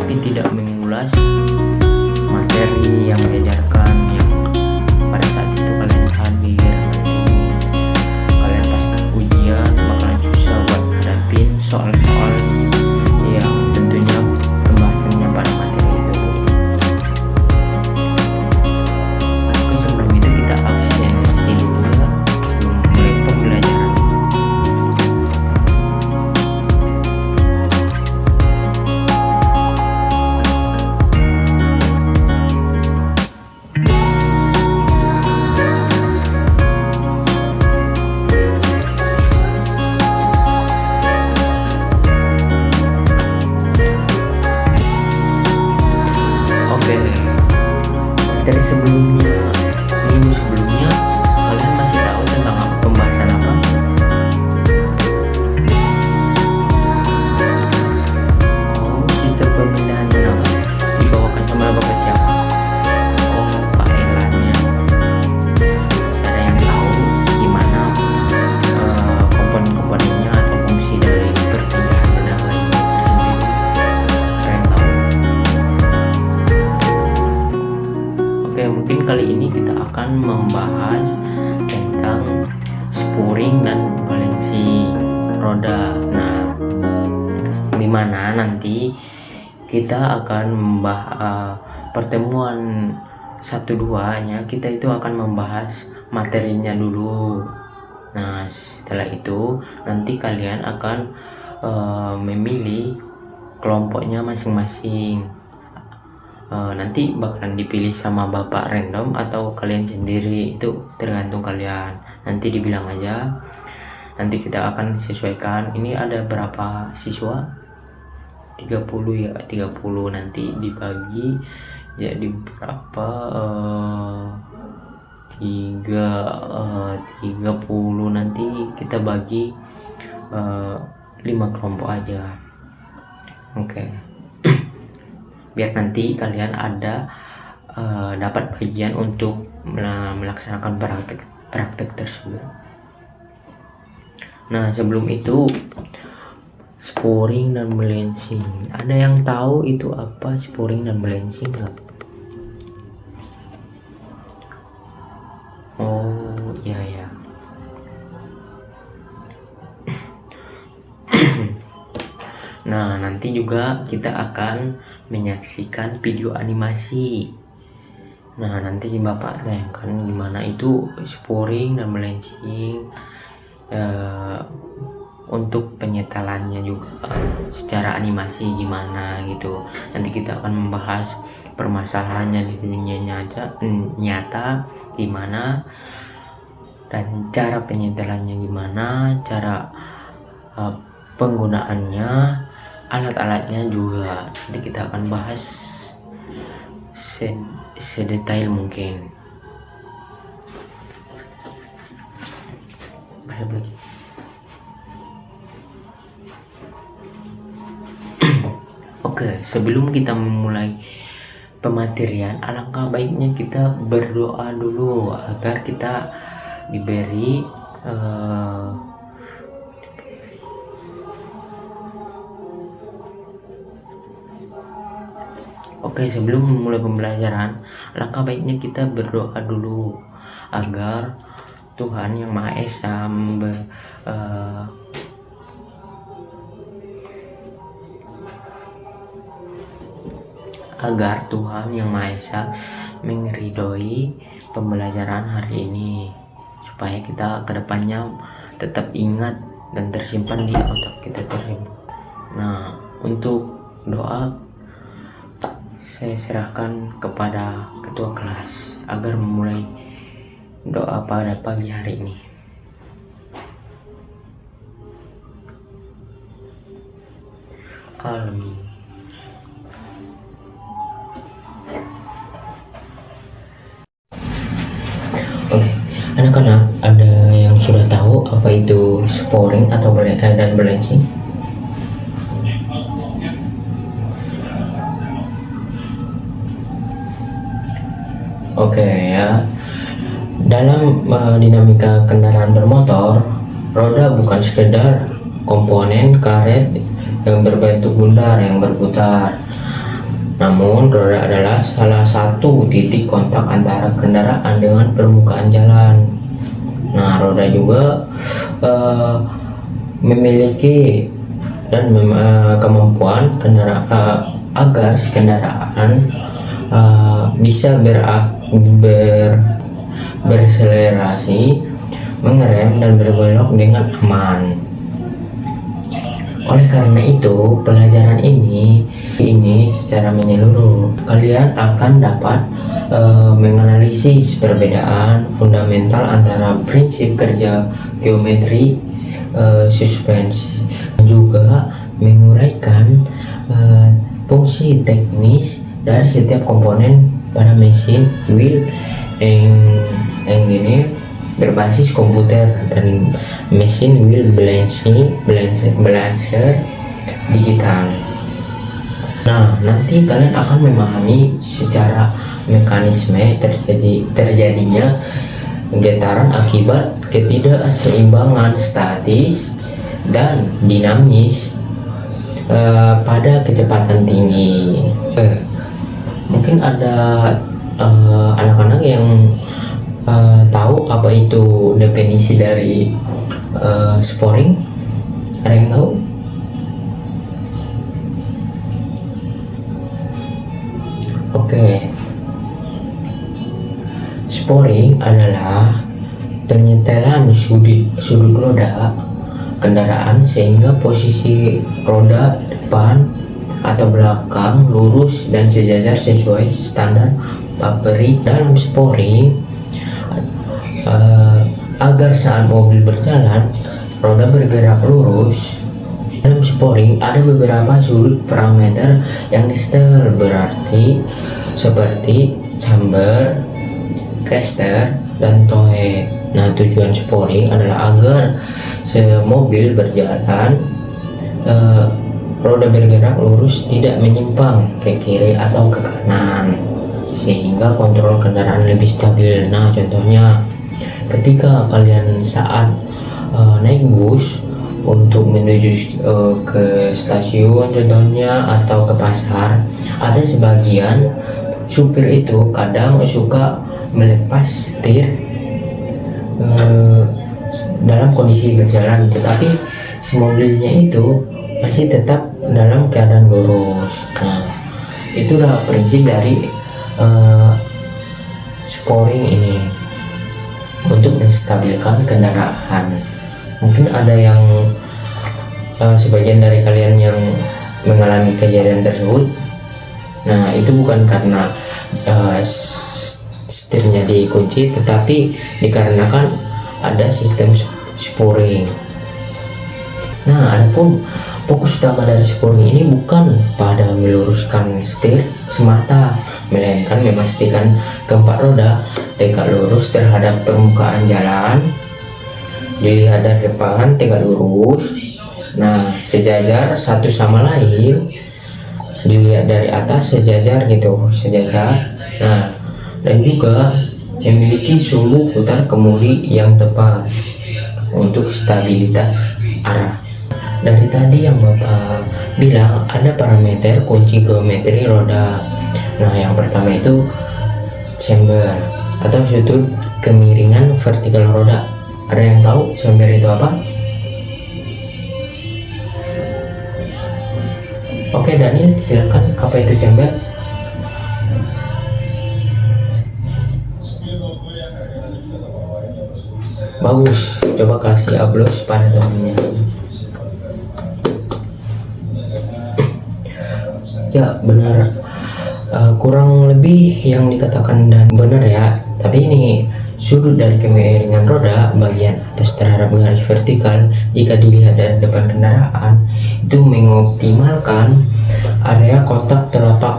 tapi tidak mengulas materi yang diajarkan yang pada saat itu kalian hadir. Kalian pasti ujian bakalan susah buat hadapin soal-soal yang tentunya pembahasannya pada materi itu. Oke, sebelum itu kita absensi dulu ya, sebelum mulai pembelajaran. Dari sebelumnya, minggu sebelumnya, kalian masih tahu tentang apa pembahasan apa? Oh, sistem pemindahan tenaga dibawakan sama bapak siapa? Oh, Pak Erlangga. Masih ada yang tahu gimana komponen-komponennya atau fungsi dari perpindahan tenaga ini sendiri? Ada yang tahu? Oke, mungkin kali ini kita akan membahas tentang spooring dan balensi roda. Nah, dimana nanti kita akan membahas pertemuan 1-2 nya kita itu akan membahas materinya dulu. Nah, setelah itu nanti kalian akan memilih kelompoknya masing-masing. Nanti bakalan dipilih sama bapak random atau kalian sendiri, itu tergantung kalian. Nanti dibilang aja, nanti kita akan sesuaikan. Ini ada berapa siswa? 30 ya, 30 nanti dibagi jadi berapa? 30 nanti kita bagi 5 kelompok aja. Oke. Biar nanti kalian ada dapat bagian untuk melaksanakan praktek tersebut. Nah, sebelum itu spooring dan balancing. Ada yang tahu itu apa spooring dan balancing nggak? Oh iya ya. Nah, nanti juga kita akan menyaksikan video animasi. Nah, nanti bapak tayangkan gimana itu spooring dan balancing, untuk penyetelannya juga secara animasi gimana gitu. Nanti kita akan membahas permasalahannya di dunia nyata gimana, dan cara penyetelannya gimana, cara penggunaannya, alat-alatnya juga. Nanti kita akan bahas sedetail mungkin. Lagi. Oke, sebelum kita memulai pematerian, alangkah baiknya kita berdoa dulu agar kita diberi Oke, sebelum memulai pembelajaran, alangkah baiknya kita berdoa dulu agar Tuhan Yang Maha Esa agar Tuhan Yang Maha Esa meridhoi pembelajaran hari ini, supaya kita kedepannya tetap ingat dan tersimpan di otak kita tersimpan. Nah, untuk doa saya serahkan kepada ketua kelas agar memulai doa pada pagi hari ini. Amin. Oke, anak-anak, ada yang sudah tahu apa itu spooring atau dan balancing? Oke ya, dalam dinamika kendaraan bermotor, roda bukan sekedar komponen karet yang berbentuk bundar yang berputar. Namun, roda adalah salah satu titik kontak antara kendaraan dengan permukaan jalan. Nah, roda juga memiliki dan kemampuan agar si kendaraan bisa berselerasi, mengerem dan berbelok dengan aman. Oleh karena itu, pelajaran ini secara menyeluruh kalian akan dapat menganalisis perbedaan fundamental antara prinsip kerja geometri suspensi, juga menguraikan fungsi teknis dari setiap komponen pada mesin wheel engineer berbasis komputer dan mesin wheel balancer digital. Nah, nanti kalian akan memahami secara mekanisme terjadinya getaran akibat ketidakseimbangan statis dan dinamis pada kecepatan tinggi. Mungkin ada anak-anak yang tahu apa itu definisi dari sporing? Ada yang tahu? Oke. Sporing adalah penyetelan sudut roda kendaraan sehingga posisi roda depan atau belakang lurus dan sejajar sesuai standar pabrik. Dalam sporing, agar saat mobil berjalan roda bergerak lurus. Dalam sporing ada beberapa sudut parameter yang disetel, berarti seperti camber, caster, dan toe. Nah, tujuan sporing adalah agar mobil berjalan roda bergerak lurus, tidak menyimpang ke kiri atau ke kanan, sehingga kontrol kendaraan lebih stabil. Nah, contohnya ketika kalian saat naik bus untuk menuju ke stasiun contohnya atau ke pasar, ada sebagian supir itu kadang suka melepas setir dalam kondisi berjalan, tetapi si mobilnya itu masih tetap dalam keadaan lurus. Nah, itulah prinsip dari sporing ini untuk menstabilkan kendaraan. Mungkin ada yang sebagian dari kalian yang mengalami kejadian tersebut. Nah, itu bukan karena setirnya dikunci, tetapi dikarenakan ada sistem sporing. Nah, adapun fokus utama dari sporing ini bukan pada meluruskan setir semata, melainkan memastikan keempat roda tegak lurus terhadap permukaan jalan. Dilihat dari depan tegak lurus, nah sejajar satu sama lain. Dilihat dari atas sejajar gitu, sejajar. Nah, dan juga memiliki sumbu putar kemudi yang tepat untuk stabilitas arah. Dari tadi yang Bapak bilang ada parameter kunci geometri roda. Nah, yang pertama itu chamber atau sudut kemiringan vertikal roda. Ada yang tahu chamber itu apa? Oke, Daniel, silakan. Apa itu chamber? Bagus, coba kasih aplaus pada temannya. Ya, benar. Kurang lebih yang dikatakan dan benar ya. Tapi ini sudut dari kemiringan roda bagian atas terhadap garis vertikal jika dilihat dari depan kendaraan itu mengoptimalkan area kontak telapak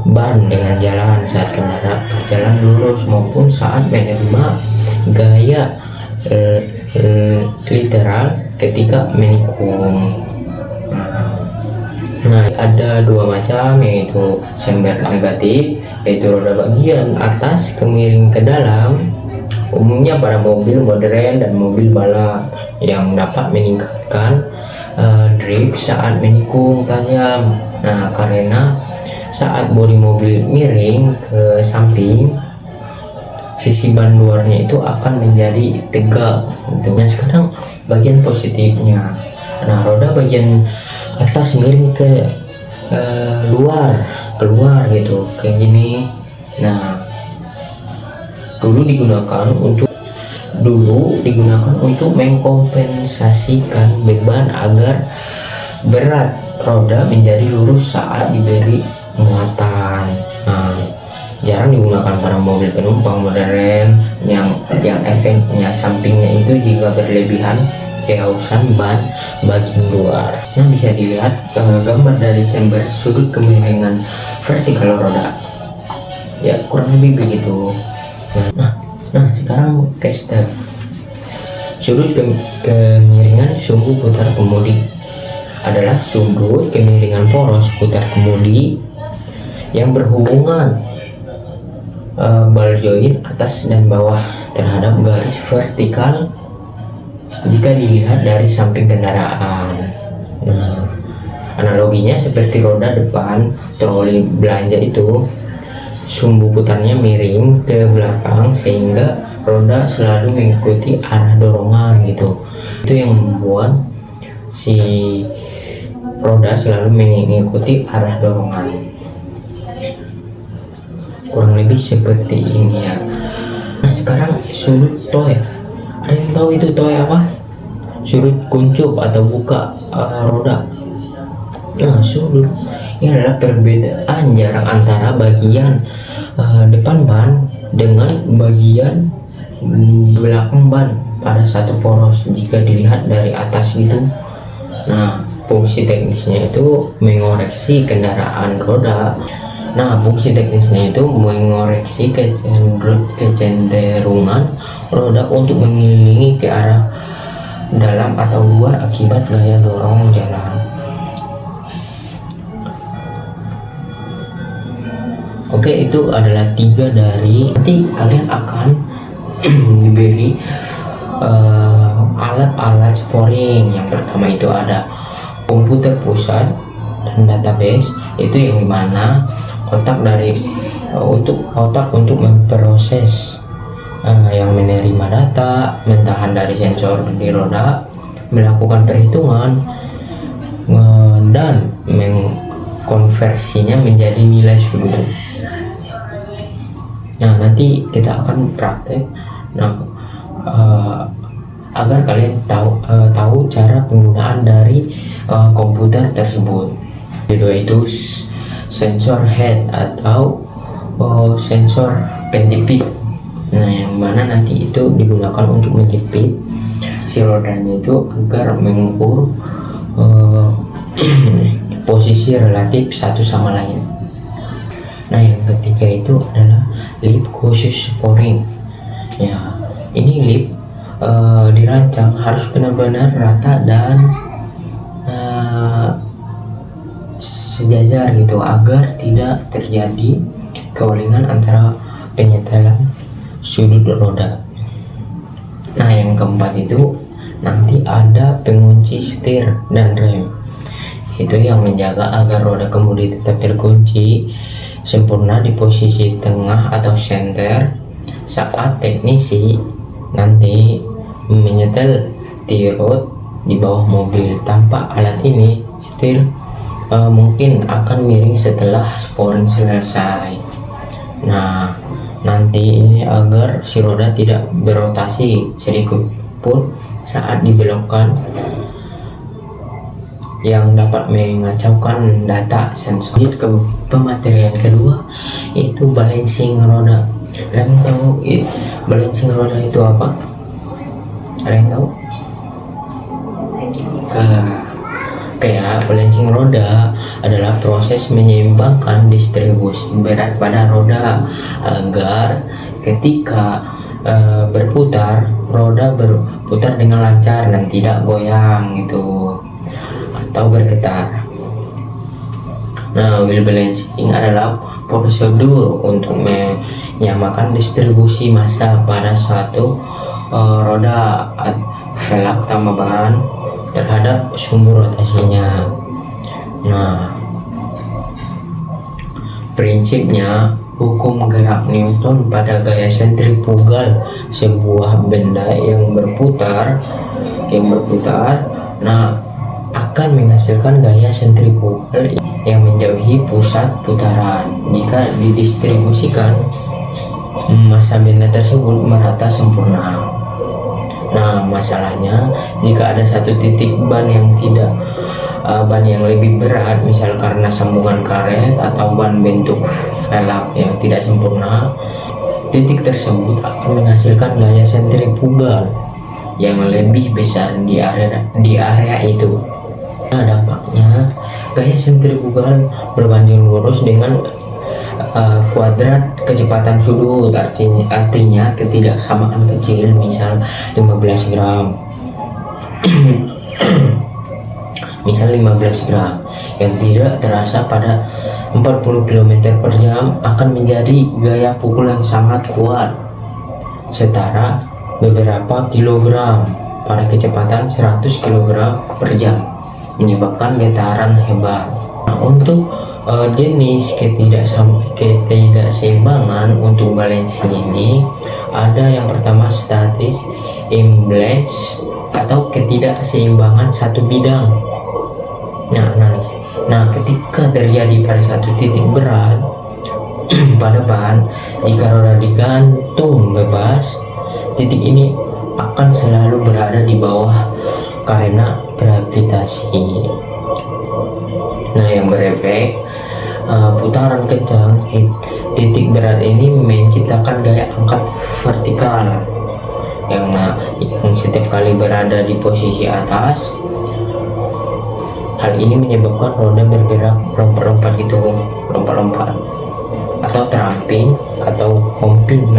ban dengan jalan saat kendaraan berjalan lurus maupun saat menerima gaya literal ketika menikung. Nah, ada dua macam, yaitu chamber negatif, yaitu roda bagian atas kemiring ke dalam, umumnya pada mobil modern dan mobil balap, yang dapat meningkatkan drift saat menikung tajam. Nah, karena saat bodi mobil miring ke samping, sisi ban luarnya itu akan menjadi tegak gitu. Nah sekarang bagian positifnya, nah roda bagian atas miring ke keluar gitu kayak gini. Nah dulu digunakan untuk mengkompensasikan beban agar berat roda menjadi lurus saat diberi muatan. Nah, jarang digunakan pada mobil penumpang modern yang efeknya sampingnya itu jika berlebihan kehausan ban bagian luar. Nah bisa dilihat gambar dari chamber sudut kemiringan vertikal roda ya, kurang lebih begitu. Nah sekarang tester sudut kemiringan sumbu putar kemudi adalah sudut kemiringan poros putar kemudi yang berhubungan ball joint atas dan bawah terhadap garis vertikal jika dilihat dari samping kendaraan. Nah, analoginya seperti roda depan troli belanja itu, sumbu putarnya miring ke belakang sehingga roda selalu mengikuti arah dorongan gitu. Itu yang membuat si roda selalu mengikuti arah dorongan. Kurang lebih seperti ini ya. Nah sekarang sudut toe, ada yang tahu itu toe apa? Sudut kuncup atau buka roda. Nah sudut ini adalah perbedaan jarak antara bagian depan ban dengan bagian belakang ban pada satu poros jika dilihat dari atas gitu. Nah fungsi teknisnya itu mengoreksi kendaraan roda. Nah, fungsi teknisnya itu mengoreksi kecenderungan roda untuk mengelilingi ke arah dalam atau luar akibat gaya dorong jalan. Oke, itu adalah 3 dari, nanti kalian akan diberi alat-alat sporing. Yang pertama itu ada komputer pusat dan database, itu yang dimana otak untuk memproses yang menerima data, mentahan dari sensor di roda, melakukan perhitungan dan mengkonversinya menjadi nilai sudut. Nah nanti kita akan praktek. Nah agar kalian tahu cara penggunaan dari komputer tersebut. Kedua itu sensor head atau sensor penjepit. Nah yang mana nanti itu digunakan untuk menjepit si rodanya itu agar mengukur posisi relatif satu sama lain. Nah yang ketiga itu adalah lip khusus sporing. Ya ini lip dirancang harus benar-benar rata dan sejajar gitu agar tidak terjadi keolingan antara penyetelan sudut roda. Nah yang keempat itu nanti ada pengunci setir dan rem, itu yang menjaga agar roda kemudi tetap terkunci sempurna di posisi tengah atau senter saat teknisi nanti menyetel tirot di bawah mobil. Tanpa alat ini setir mungkin akan miring setelah sporing selesai. Nah nanti ini agar si roda tidak berotasi sedikit pun saat dibelokkan yang dapat mengacaukan data sensor. Ke pematerian kedua itu balancing roda. Kalian tahu balancing roda itu apa? Ada yang tahu? Kayak balancing roda adalah proses menyeimbangkan distribusi berat pada roda agar ketika berputar, roda berputar dengan lancar dan tidak goyang gitu atau bergetar. Nah, wheel balancing adalah prosedur untuk menyamakan distribusi massa pada suatu roda velg tambah ban terhadap sumbu rotasinya. Nah, prinsipnya, hukum gerak Newton pada gaya sentrifugal, sebuah benda yang berputar, nah akan menghasilkan gaya sentrifugal yang menjauhi pusat putaran. Jika didistribusikan, massa benda tersebut merata sempurna. Nah, masalahnya jika ada satu titik ban yang lebih berat, misal karena sambungan karet atau ban bentuk velg yang tidak sempurna, titik tersebut akan menghasilkan gaya sentrifugal yang lebih besar di area itu. Nah, dampaknya gaya sentrifugal berbanding lurus dengan kuadrat kecepatan sudut, artinya ketidaksamaan kecil, misal 15 gram misal 15 gram yang tidak terasa pada 40 km per jam akan menjadi gaya pukul yang sangat kuat, setara beberapa kilogram pada kecepatan 100 kg per jam, menyebabkan getaran hebat. Nah, untuk jenis ketidakseimbangan untuk balensi ini ada yang pertama statis imbalance atau ketidakseimbangan satu bidang. Nah, ketika terjadi pada satu titik berat pada ban, jika roda digantung bebas, titik ini akan selalu berada di bawah karena gravitasi. Nah, yang berefek putaran kencang, titik berat ini menciptakan gaya angkat vertikal yang setiap kali berada di posisi atas. Hal ini menyebabkan roda bergerak lompat-lompat atau tramping atau hopping.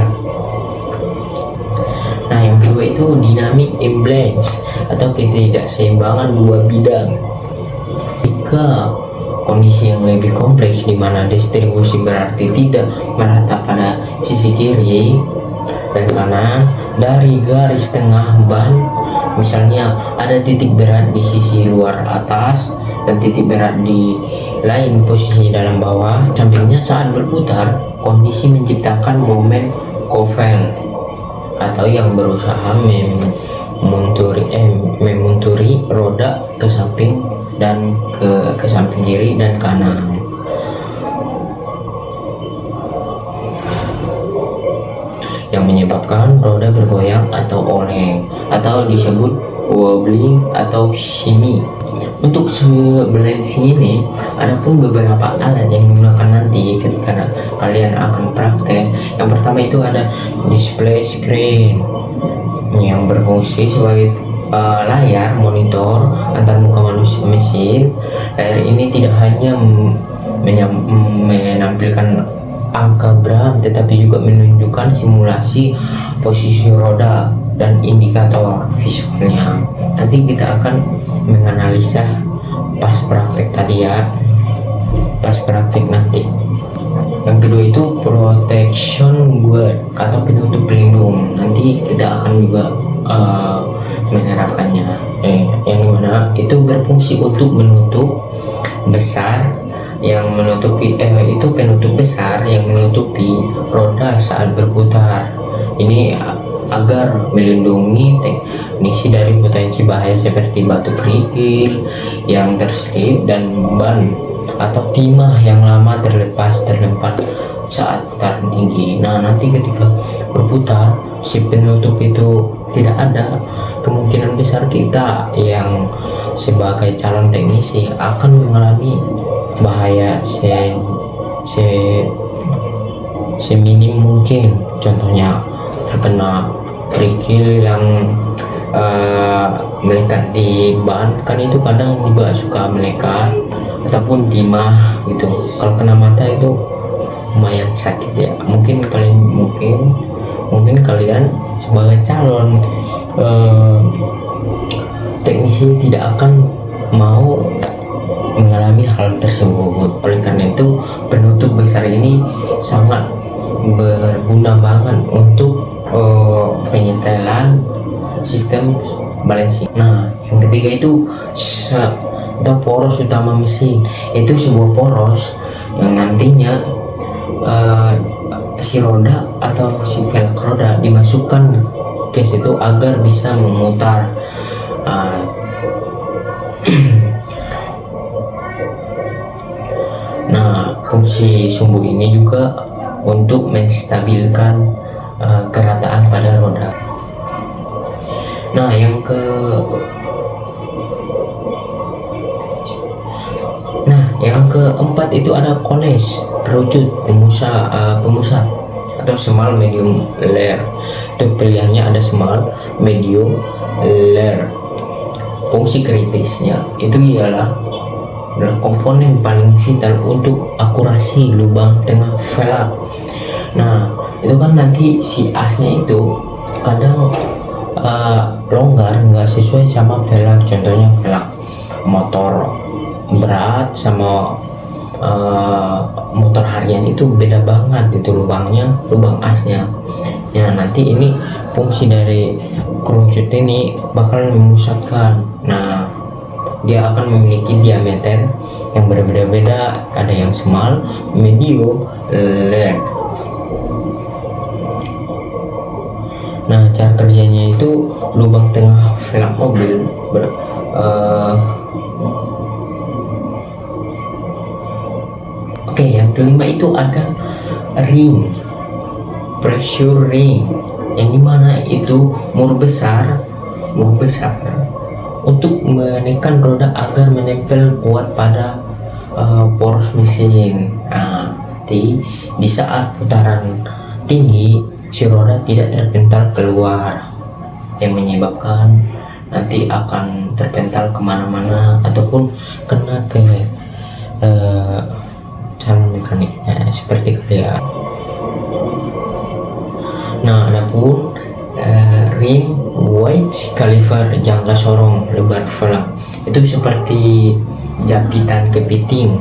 Nah, yang kedua itu dynamic imbalance atau ketidakseimbangan dua bidang. Jika kondisi yang lebih kompleks di mana distribusi berarti tidak merata pada sisi kiri dan kanan dari garis tengah ban, misalnya ada titik berat di sisi luar atas dan titik berat di lain posisi dalam bawah sampingnya saat berputar, kondisi menciptakan momen Covel atau yang berusaha memunturi roda ke samping dan ke samping kiri dan kanan. Yang menyebabkan roda bergoyang atau oleng atau disebut wobbling atau shimmy. Untuk balensi ini ada pun beberapa alat yang digunakan nanti ketika kalian akan praktek. Yang pertama itu ada display screen yang berfungsi sebagai layar monitor antar muka manusia mesin. Layar ini tidak hanya menampilkan angka gram tetapi juga menunjukkan simulasi posisi roda dan indikator visualnya. Nanti kita akan menganalisa pas praktek tadi ya, pas praktek nanti. Yang kedua itu protection guard atau penutup pelindung. Nanti kita akan juga menerapkannya. Yang dimana itu berfungsi untuk menutup besar yang menutupi itu penutup besar yang menutupi roda saat berputar. Ini agar melindungi teknisi dari potensi bahaya seperti batu kerikil yang terselip dan ban atau timah yang lama terlempar saat putaran tinggi. Nah, nanti ketika berputar si penutup itu tidak ada, kemungkinan besar kita yang sebagai calon teknisi akan mengalami bahaya seminim mungkin. Contohnya terkena kerikil yang melekat di ban, kan itu kadang juga suka melekat, ataupun timah gitu. Kalau kena mata itu lumayan sakit ya. Mungkin kalian sebagai calon teknisi tidak akan mau mengalami hal tersebut. Oleh karena itu penutup besar ini sangat berguna banget untuk penyetelan sistem balensi. Nah, yang ketiga itu atau poros utama mesin. Itu sebuah poros yang nantinya si roda atau si velg roda dimasukkan ke situ agar bisa memutar. Nah, fungsi sumbu ini juga untuk menstabilkan kerataan pada roda. Nah, yang keempat itu ada kones, kerucut pemusat atau small medium layer. Itu pilihannya ada small, medium, layer. Fungsi kritisnya itu ialah komponen paling vital untuk akurasi lubang tengah velg. Nah, itu kan nanti si asnya itu kadang longgar, nggak sesuai sama velg. Contohnya velg motor berat sama motor harian itu beda banget itu lubangnya, lubang asnya. Ya, nanti ini fungsi dari kerucut ini bakal memusatkan. Nah, dia akan memiliki diameter yang berbeda-beda, ada yang small, medium, large. Nah, cara kerjanya itu lubang tengah velg mobil Oke, yang kelima itu ada ring, pressure ring, yang dimana itu mur besar untuk menekan roda agar menempel kuat pada poros mesin. Nah, nanti di saat putaran tinggi si roda tidak terpental keluar, yang menyebabkan nanti akan terpental kemana-mana ataupun kena ke calon mekaniknya seperti kalian. Nah, adapun rim wedge caliper, jangka sorong lebar velg itu seperti japitan kepiting,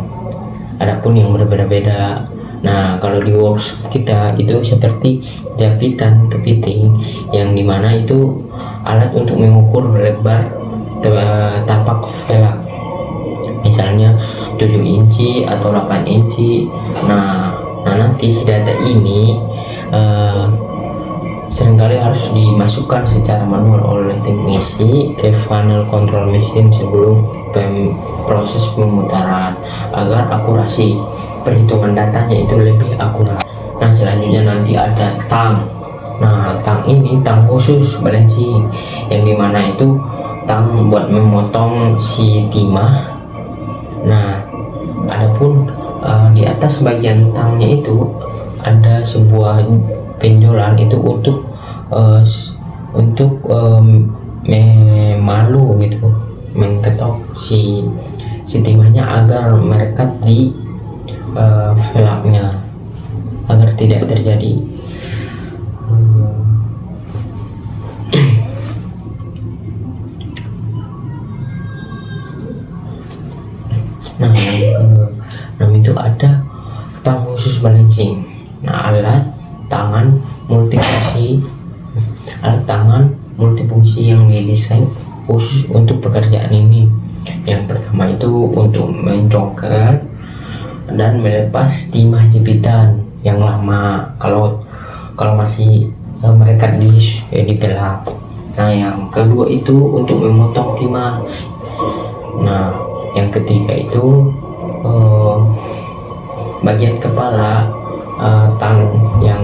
adapun yang berbeda-beda. Nah, kalau di workshop kita itu seperti japitan kepiting, yang dimana itu alat untuk mengukur lebar tapak velg, misalnya 7 inci atau 8 inci. Nah nanti si data ini seringkali harus dimasukkan secara manual oleh teknisi ke panel kontrol mesin sebelum proses pemutaran agar akurasi perhitungan datanya itu lebih akurat. Nah, selanjutnya nanti ada tang. Nah, tang ini tang khusus balancing, yang dimana itu tang buat memotong si timah. Nah, adapun di atas bagian tangnya itu ada sebuah benjolan itu untuk memalu gitu, mengketok si timahnya agar merekat di velgnya agar tidak terjadi Nah, yang ke-6 itu ada tang khusus balancing. Nah, alat tangan multifungsi yang didesain khusus untuk pekerjaan ini. Yang pertama itu untuk mencongkel dan melepas timah jepitan yang lama kalau masih merekat di velg. Nah, yang kedua itu untuk memotong timah. Nah, yang ketiga itu bagian kepala tang yang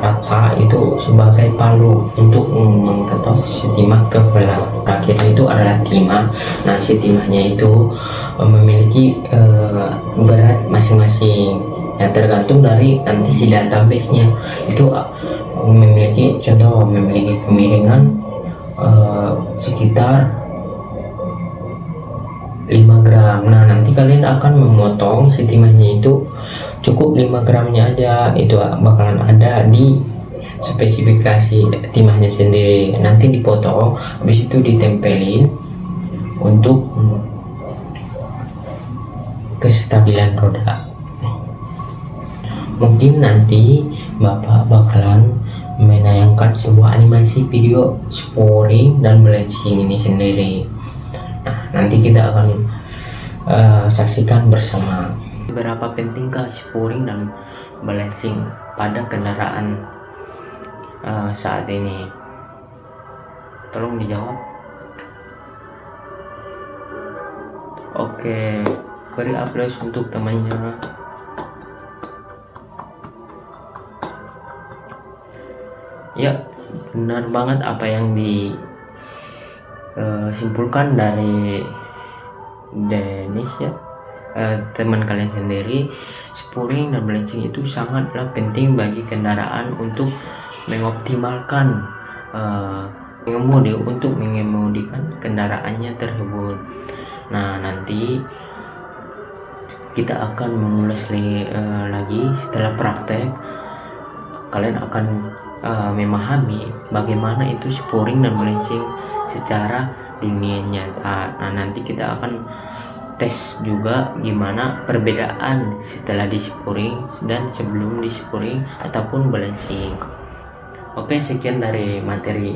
rata itu sebagai palu untuk mengketok si timah ke velg. Terakhir itu adalah timah. Nah, si timahnya itu memiliki berat masing-masing, yang tergantung dari nanti si database-nya itu memiliki kemiringan sekitar 5 gram. Nah, nanti kalian akan memotong si timahnya itu cukup 5 gramnya aja, itu bakalan ada di spesifikasi timahnya sendiri. Nanti dipotong, habis itu ditempelin untuk kestabilan roda. Mungkin nanti Bapak bakalan menayangkan sebuah animasi video sporing dan balancing ini sendiri. Nah, nanti kita akan saksikan bersama. Berapa pentingkah spooring dan balancing pada kendaraan saat ini? Tolong dijawab. Oke, beri aplaus untuk temannya. Ya, benar banget apa yang disimpulkan dari Dennis ya. Teman kalian sendiri, spooring dan balancing itu sangatlah penting bagi kendaraan untuk mengoptimalkan mengemudikan kendaraannya tersebut. Nah, nanti kita akan mengulas lagi setelah praktek. Kalian akan memahami bagaimana itu spooring dan balancing secara dunia nyata. Nah, nanti kita akan tes juga gimana perbedaan setelah di spooring dan sebelum di spooring ataupun balancing. Oke, sekian dari materi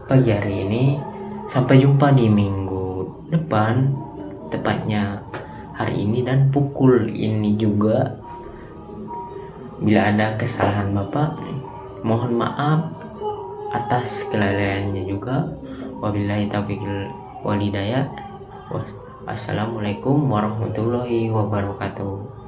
pagi hari ini. Sampai jumpa di minggu depan, tepatnya hari ini dan pukul ini juga. Bila ada kesalahan Bapak, mohon maaf atas kelalaiannya juga. Wabillahi taufiq wal hidayah. Assalamualaikum warahmatullahi wabarakatuh.